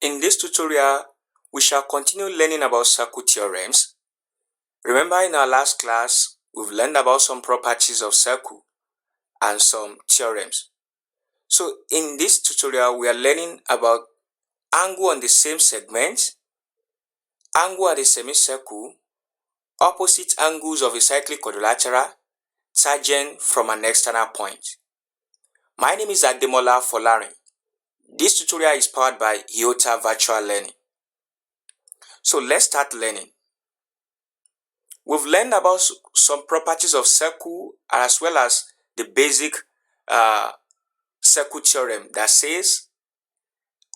In this tutorial, we shall continue learning about circle theorems. Remember, in our last class, we've learned about some properties of circle and some theorems. So in this tutorial, we are learning about angle on the same segment, angle at a semicircle, opposite angles of a cyclic quadrilateral, tangent from an external point. My name is Ademola Folarin. This tutorial is powered by Ighota Virtual Learning. So let's start learning. We've learned about some properties of circle as well as the basic circle theorem that says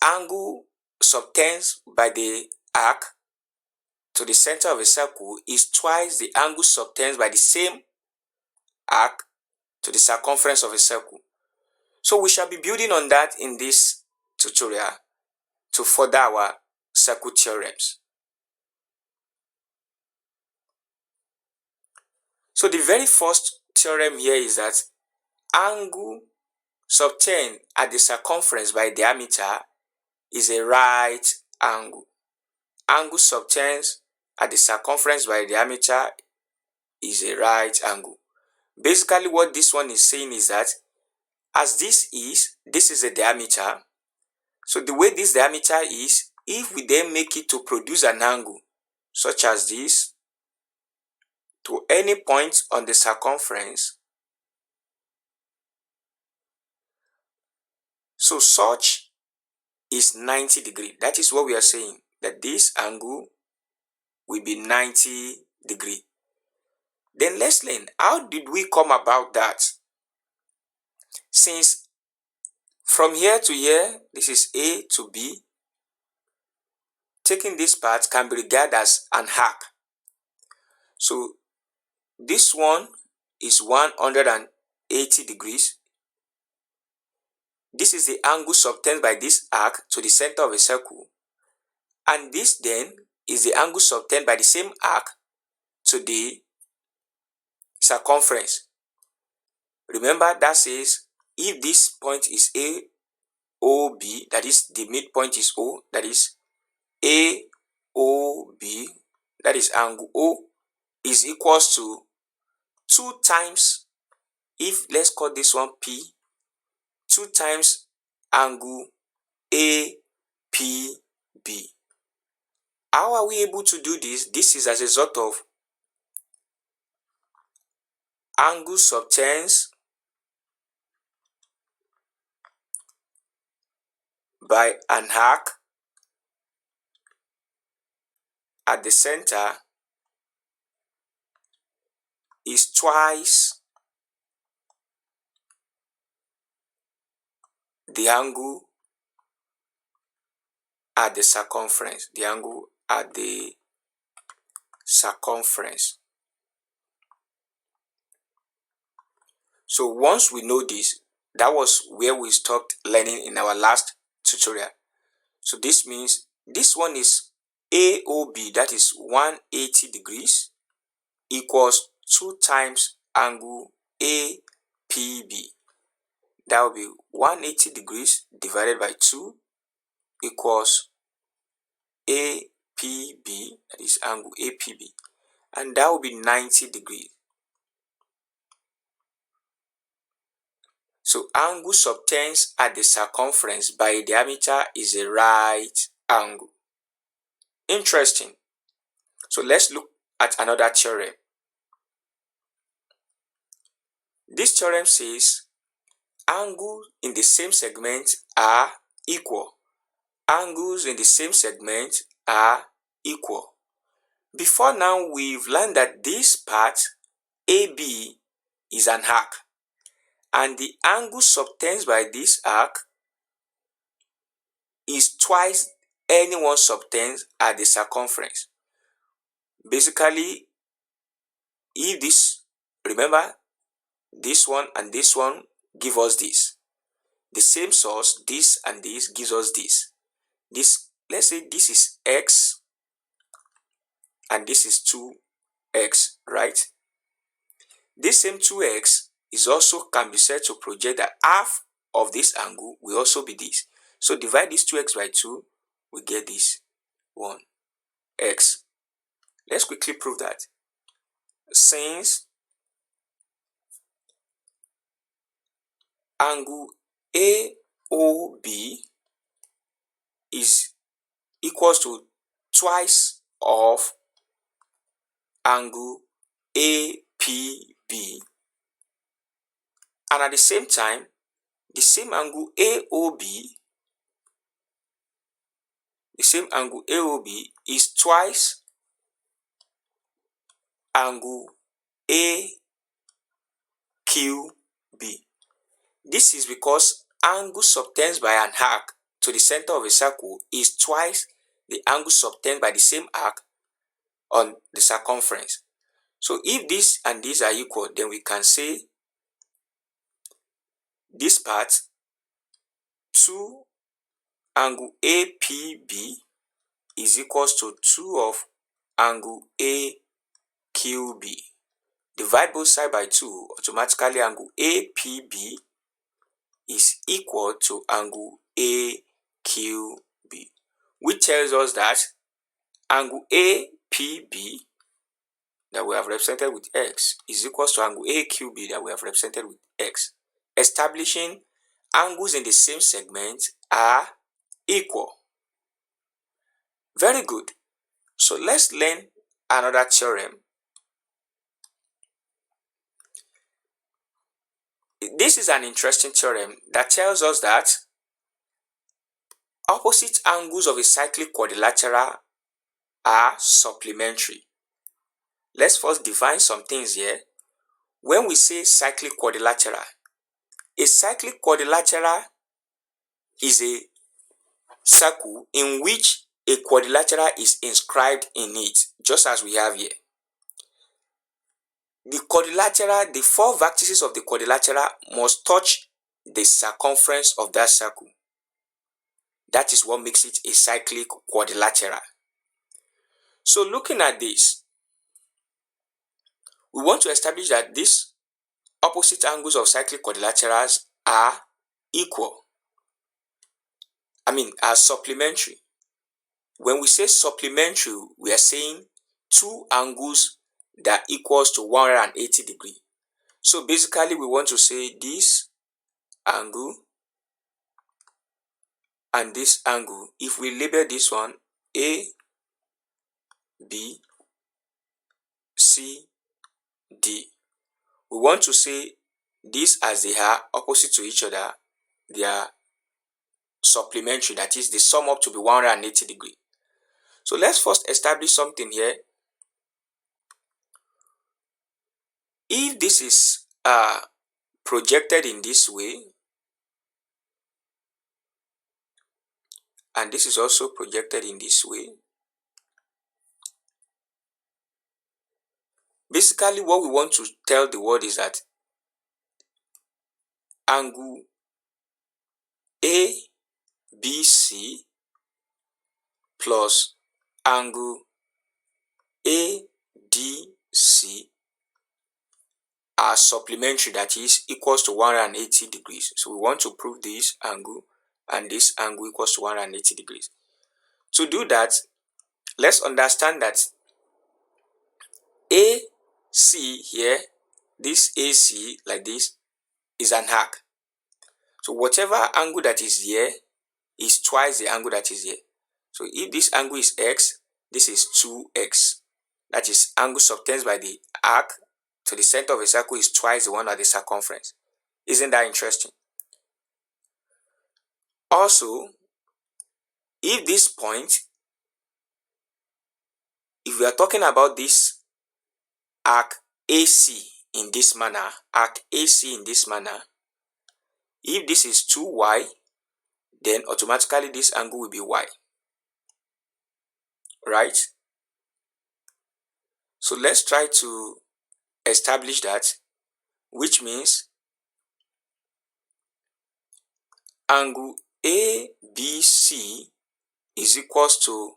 angle subtends by the arc to the center of a circle is twice the angle subtends by the same arc to the circumference of a circle. So we shall be building on that in this tutorial to further our circle theorems. So the very first theorem here is that angle subtend at the circumference by diameter is a right angle. Angle subtends at the circumference by diameter is a right angle. Basically, what this one is saying is that as this is a diameter. So the way this diameter is, if we then make it to produce an angle such as this to any point on the circumference, so such is 90 degrees. That is what we are saying, that this angle will be 90 degrees. Then let's learn, how did we come about that? Since from here to here, this is A to B, taking this part can be regarded as an arc. So this one is 180 degrees. This is the angle subtended by this arc to the center of a circle. And this then is the angle subtended by the same arc to the circumference. Remember, that says if this point is A, O, B, that is the midpoint is O, that is A, O, B, that is angle O, is equals to 2 times, if let's call this one P, 2 times angle APB. How are we able to do this? This is as a result of angle subtends by an arc at the center is twice the angle at the circumference. The angle at the circumference. So once we know this, that was where we stopped learning in our last tutorial. So this means this one is AOB, that is 180 degrees, equals 2 times angle APB. That will be 180 degrees divided by 2 equals APB, that is angle APB, and that will be 90 degrees. So angle subtends at the circumference by a diameter is a right angle. Interesting. So let's look at another theorem. This theorem says angles in the same segment are equal. Angles in the same segment are equal. Before now, we've learned that this part, AB, is an arc. And the angle subtends by this arc is twice anyone subtends at the circumference. Basically, if this, remember, this one and this one give us this. The same source, this and this gives us this. This, let's say this is x and this is 2x, right? This same 2x is also can be said to project that half of this angle will also be this. So divide this 2x by 2, we get this one, x. Let's quickly prove that. Since angle AOB is equals to twice of angle APB, and at the same time, the same angle AOB is twice angle AQB. This is because angle subtended by an arc to the center of a circle is twice the angle subtended by the same arc on the circumference. So if this and this are equal, then we can say this part 2 angle APB is equals to 2 of angle AQB. Divide both sides by 2, automatically angle APB is equal to angle AQB, which tells us that angle APB that we have represented with x is equals to angle AQB that we have represented with x, establishing angles in the same segment are equal. Very good. So let's learn another theorem. This is an interesting theorem that tells us that opposite angles of a cyclic quadrilateral are supplementary. Let's first define some things here. When we say cyclic quadrilateral, a cyclic quadrilateral is a circle in which a quadrilateral is inscribed in it, just as we have here. The quadrilateral, the 4 vertices of the quadrilateral must touch the circumference of that circle. That is what makes it a cyclic quadrilateral. So looking at this, we want to establish that these opposite angles of cyclic quadrilaterals are equal. Are supplementary. When we say supplementary, we are saying 2 angles that equals to 180 degrees. So basically we want to say this angle and this angle, if we label this one A, B, C, D, we want to say this as they are opposite to each other, they are supplementary, that is, they sum up to be 180 degrees. So let's first establish something here. If this is projected in this way, and this is also projected in this way, basically what we want to tell the world is that angle ABC plus angle ADC are supplementary, that is equals to 180 degrees. So we want to prove this angle and this angle equals to 180 degrees. To do that, let's understand that AC here, this AC like this, is an arc. So whatever angle that is here is twice the angle that is here. So if this angle is x, this is 2x. That is, angle subtended by the arc to the center of a circle is twice the one at the circumference. Isn't that interesting? Also, if this point, if we are talking about this arc AC in this manner, if this is 2y, then automatically this angle will be y. Right? So let's try to establish that, which means angle ABC is equals to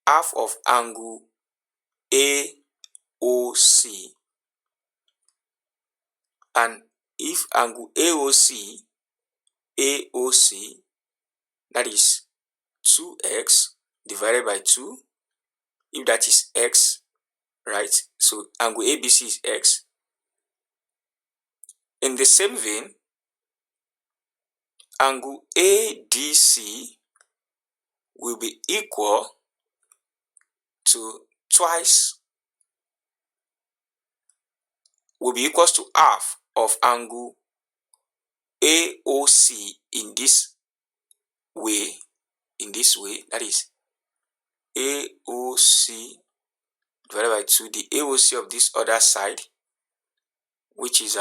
half of angle AOC, and if angle AOC that is 2x divided by 2, if that is x, right? So angle ABC is x. In the same vein, angle ADC will be equal to half of angle AOC in this way, that is AOC divided by 2, the AOC of this other side, which is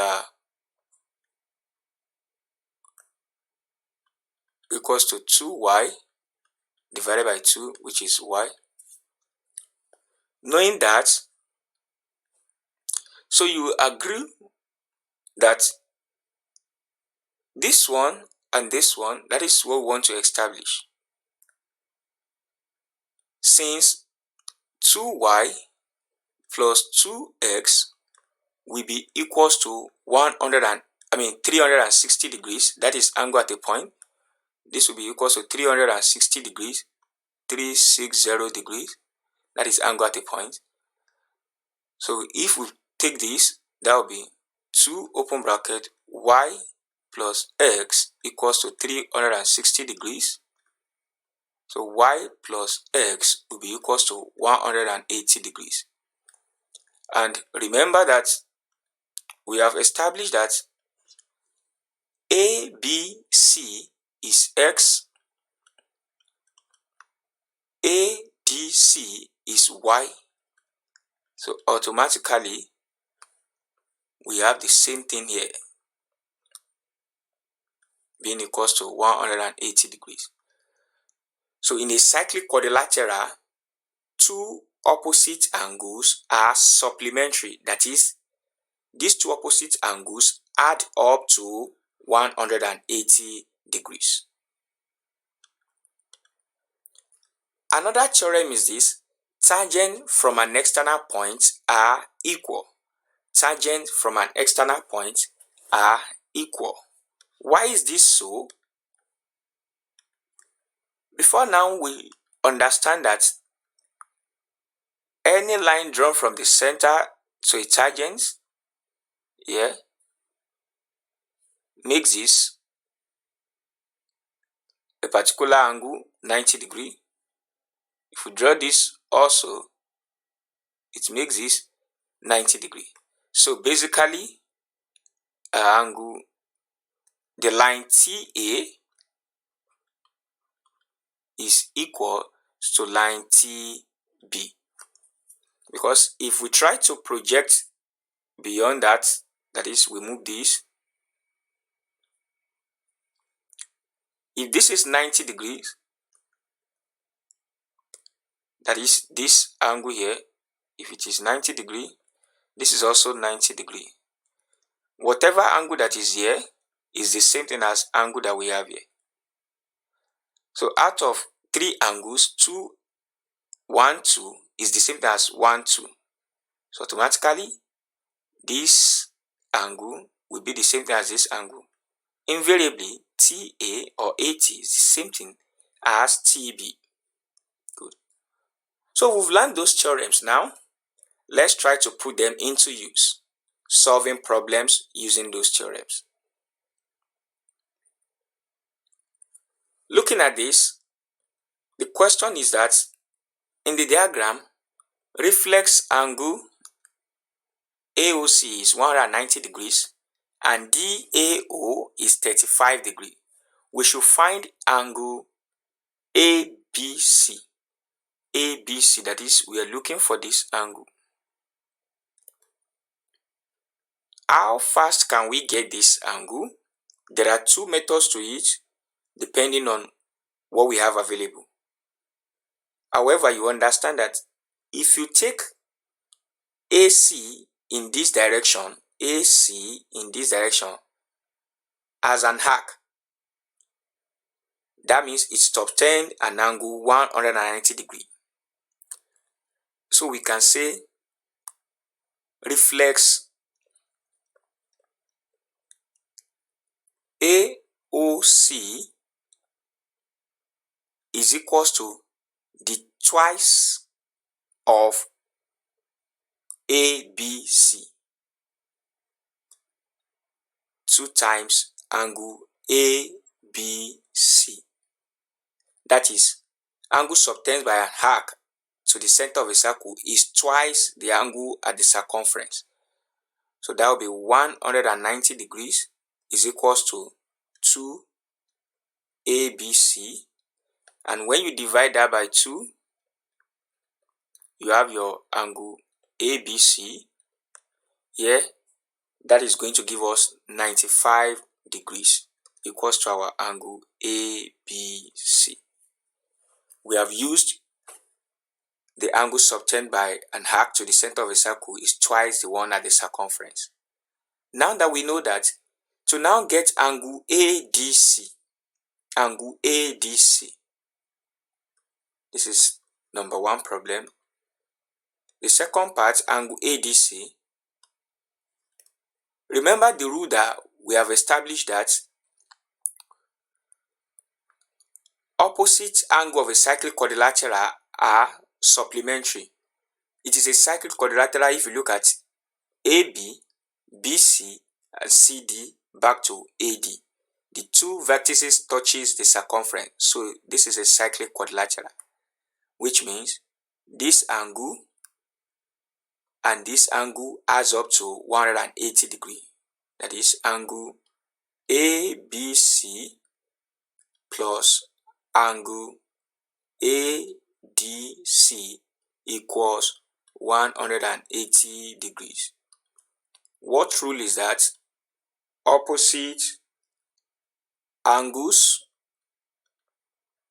equals to 2y divided by 2, which is y. Knowing that, so you agree that this one and this one, that is what we want to establish. Since 2y plus 2x will be equals to 360 degrees, that is angle at a point. This will be equals to 360 degrees, 360 degrees, that is angle at a point. So if we take this, that will be 2 open bracket y plus x equals to 360 degrees. So y plus x will be equals to 180 degrees. And remember that we have established that ABC is x, ADC is y. So automatically we have the same thing here, being equals to 180 degrees. So in a cyclic quadrilateral, two opposite angles are supplementary. That is, these two opposite angles add up to 180 degrees. Another theorem is this: tangents from an external point are equal. Tangents from an external point are equal. Why is this so? Before now, we understand that any line drawn from the center to a tangent here makes this a particular angle 90 degrees. If we draw this also, it makes this 90 degrees. So basically, the line TA is equal to line TB. Because if we try to project beyond that, that is, we move this. If this is 90 degrees, that is this angle here, if it is 90 degrees, this is also 90 degrees. Whatever angle that is here is the same thing as angle that we have here. So out of 3 angles, 2, 1, 2 is the same thing as 1, 2. So automatically, this angle will be the same thing as this angle. Invariably, TA or AT is the same thing as TB. Good. So we've learned those theorems now. Let's try to put them into use, solving problems using those theorems. Looking at this, the question is that in the diagram, reflex angle AOC is 190 degrees and DAO is 35 degrees. We should find angle ABC. ABC, that is, we are looking for this angle. How fast can we get this angle? There are 2 methods to it, depending on what we have available. However, you understand that if you take AC in this direction, AC in this direction as an arc, that means it subtends an angle 190 degrees. So we can say reflex AOC is equals to the twice of ABC. 2 times angle ABC. That is, angle subtended by an arc to the center of a circle is twice the angle at the circumference. So that will be 190 degrees is equals to 2 ABC. And when you divide that by 2, you have your angle ABC here. That is going to give us 95 degrees equals to our angle ABC. We have used the angle subtended by an arc to the center of a circle is twice the one at the circumference. Now that we know that, to now get angle ADC, this is number 1 problem. The second part, angle ADC, remember the rule that we have established that opposite angle of a cyclic quadrilateral are supplementary. It is a cyclic quadrilateral if you look at AB, BC, and CD back to AD. The 2 vertices touches the circumference. So this is a cyclic quadrilateral, which means this angle and this angle adds up to 180 degrees. That is angle ABC plus angle ADC equals 180 degrees. What rule is that? Opposite angles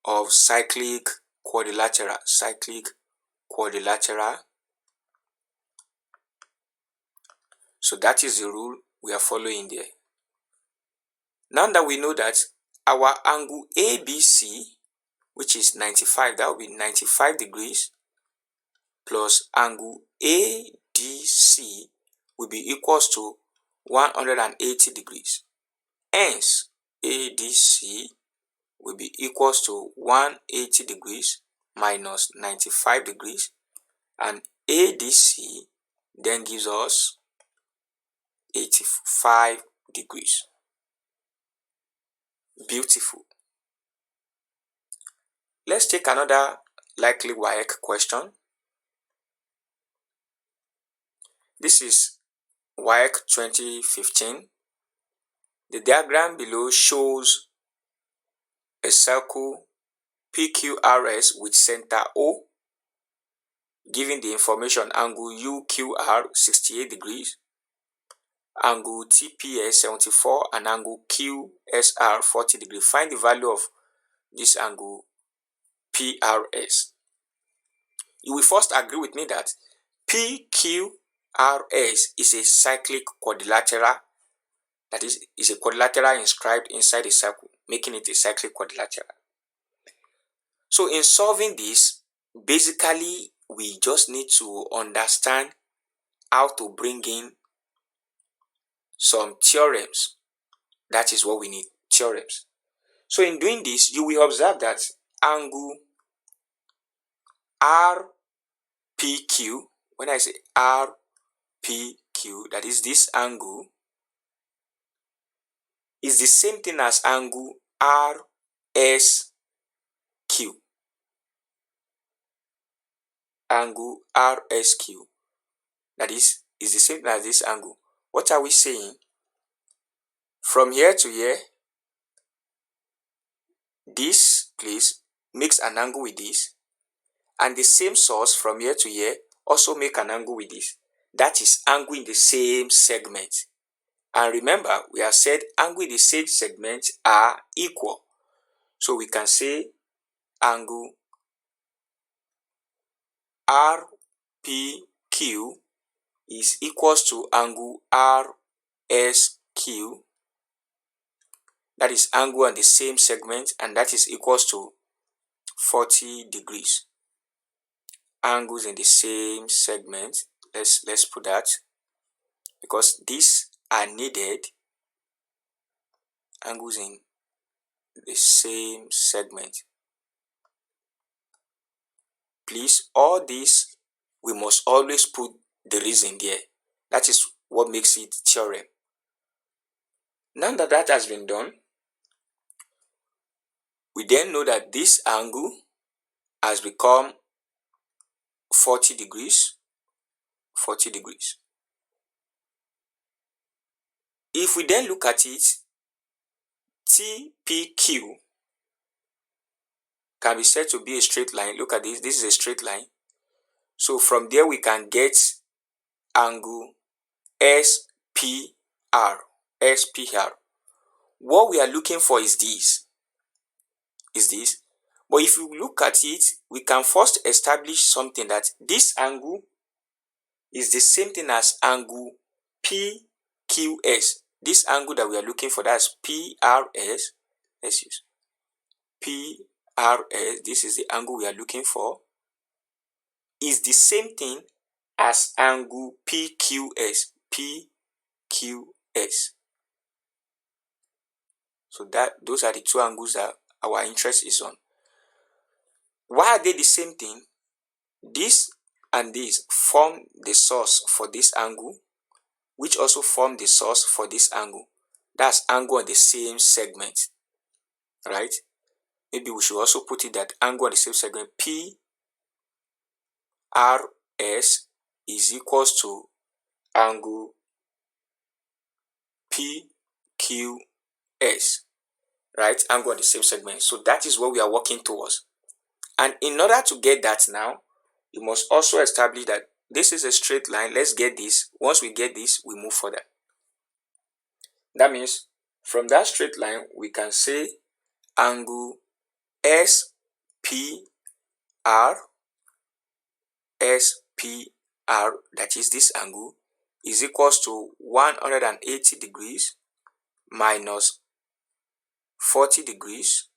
of cyclic quadrilateral. So that is the rule we are following there. Now that we know that our angle ABC, which is 95, that will be 95 degrees, plus angle ADC will be equals to 180 degrees. Hence, ADC will be equals to 180 degrees minus 95 degrees, and ADC then gives us 85 degrees. Beautiful. Let's take another likely WAEC question. This is WAEC 2015. The diagram below shows a circle PQRS with center O, giving the information angle UQR 68 degrees, angle TPS 74, and angle QSR 40 degrees. Find the value of this angle PRS. You will first agree with me that PQRS is a cyclic quadrilateral, that is a quadrilateral inscribed inside a circle, making it a cyclic quadrilateral. So in solving this, basically we just need to understand how to bring in some theorems. That is what we need, theorems. So in doing this, you will observe that angle RPQ, when I say RPQ, that is this angle, is the same thing as angle RSQ. Angle RSQ, that is the same as this angle. What are we saying? From here to here, this place makes an angle with this, and the same source from here to here also make an angle with this. That is angle in the same segment. And remember, we have said angle in the same segment are equal. So we can say angle RPQ is equals to angle RSQ. That is angle on the same segment, and that is equals to 40 degrees. Angles in the same segment, let's put that, because these are needed. Angles in the same segment. please, all this, we must always put the reason there. That is what makes it theorem. Now that that has been done, we then know that this angle has become 40 degrees. 40 degrees. If we then look at it, TPQ can be said to be a straight line. Look at this. This is a straight line. So from there we can get angle SPR. SPR. What we are looking for is this. But if you look at it, we can first establish something, that this angle is the same thing as angle PQS. This angle that we are looking for, that's PRS. Let's use PRS. This is the angle we are looking for. Is the same thing as angle PQS. PQS. So those are the two angles that our interest is on. Why are they the same thing? This and this form the source for this angle, which also form the source for this angle. That's angle on the same segment, right? Maybe we should also put it that angle on the same segment, PRS is equals to angle PQS, right? Angle on the same segment. So that is what we are working towards. And in order to get that now, you must also establish that this is a straight line. Let's get this. Once we get this, we move further. That means from that straight line, we can say angle SPR, that is this angle, is equals to 180 degrees minus 40 degrees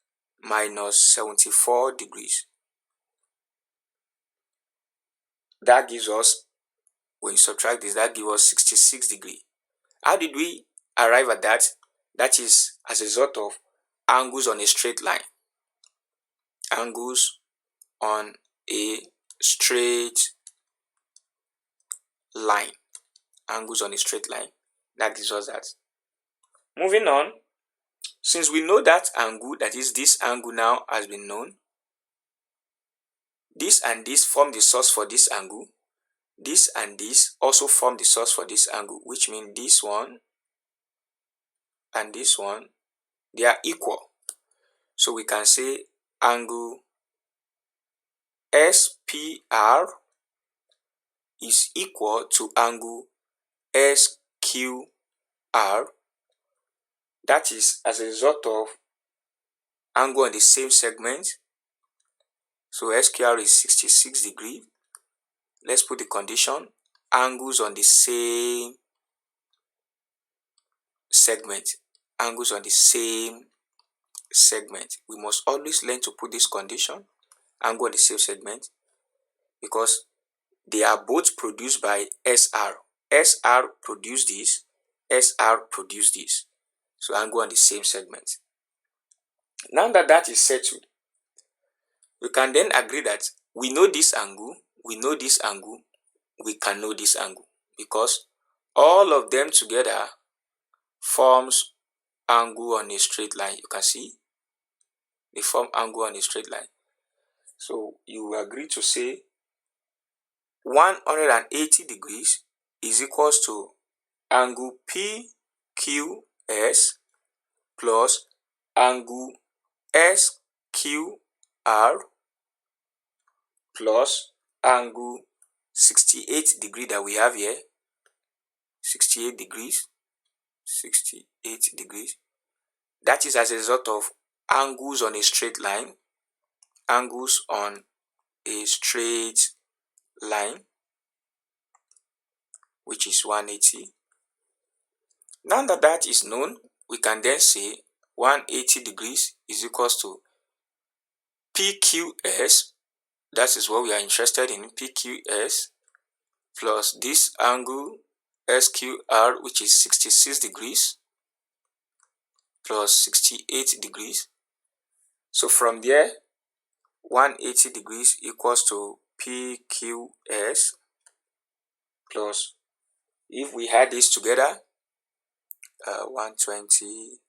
minus 74 degrees. That gives us, when you subtract this, that gives us 66 degrees. How did we arrive at that? That is as a result of angles on a straight line. Angles on a straight line. Angles on a straight line. That gives us that. Moving on, since we know that angle, that is this angle now has been known, this and this form the source for this angle. This and this also form the source for this angle, which means this one and this one, they are equal. So we can say angle SPR is equal to angle SQR. That is as a result of angle on the same segment. So SQR is 66 degrees. Let's put the condition. Angles on the same segment. Angles on the same segment. We must always learn to put this condition. Angle on the same segment. Because they are both produced by SR. SR produce this. SR produce this. So angle on the same segment. Now that that is settled, we can then agree that we know this angle, we know this angle, we can know this angle, because all of them together forms angle on a straight line. You can see they form angle on a straight line. So you agree to say 180 degrees is equals to angle PQS plus angle SQR plus angle 68 degree that we have here. 68 degrees. 68 degrees. That is as a result of angles on a straight line. Angles on a straight line, which is 180. Now that that is known, we can then say 180 degrees is equals to PQS. That is what we are interested in, PQS, plus this angle SQR, which is 66 degrees, plus 68 degrees. So from there, 180 degrees equals to PQS plus, if we add this together, 120,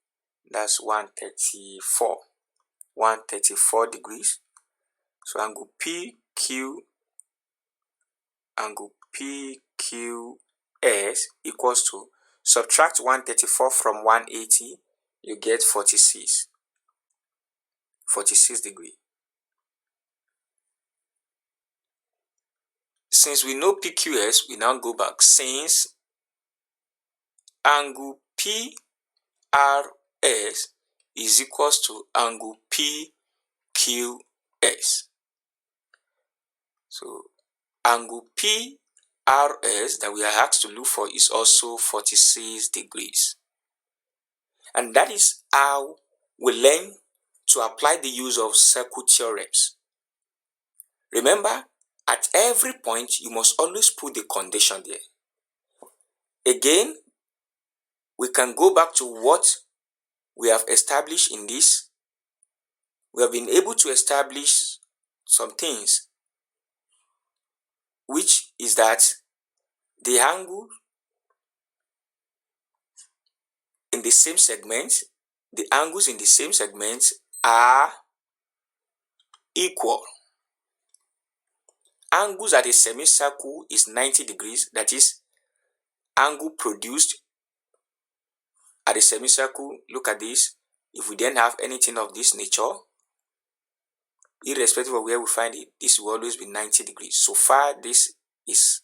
that's 134 degrees. So angle PQS equals to, subtract 134 from 180, you get 46 degrees. Since we know PQS, we now go back. Since angle PRS is equals to angle PQS. So angle PRS that we are asked to look for is also 46 degrees. And that is how we learn to apply the use of circle theorems. Remember, at every point, you must always put the condition there. Again, we can go back to what we have established in this. We have been able to establish some things, which is that the angle in the same segment, the angles in the same segment are equal. Angles at a semicircle is 90 degrees, that is, angle produced at a semicircle. Look at this. If we then have anything of this nature, irrespective of where we find it, this will always be 90 degrees. So far, this is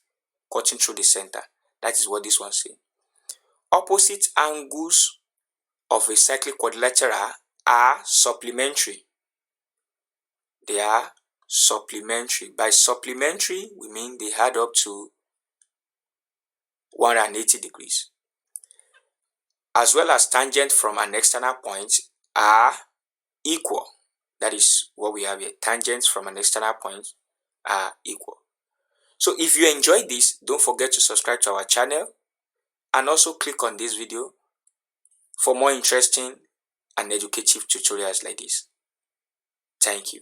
cutting through the center. That is what this one says. Opposite angles of a cyclic quadrilateral are supplementary. They are supplementary. By supplementary, we mean they add up to 180 degrees. As well as tangent from an external point are equal. That is what we have here. Tangents from an external point are equal. So if you enjoyed this, don't forget to subscribe to our channel and also click on this video for more interesting and educative tutorials like this. Thank you.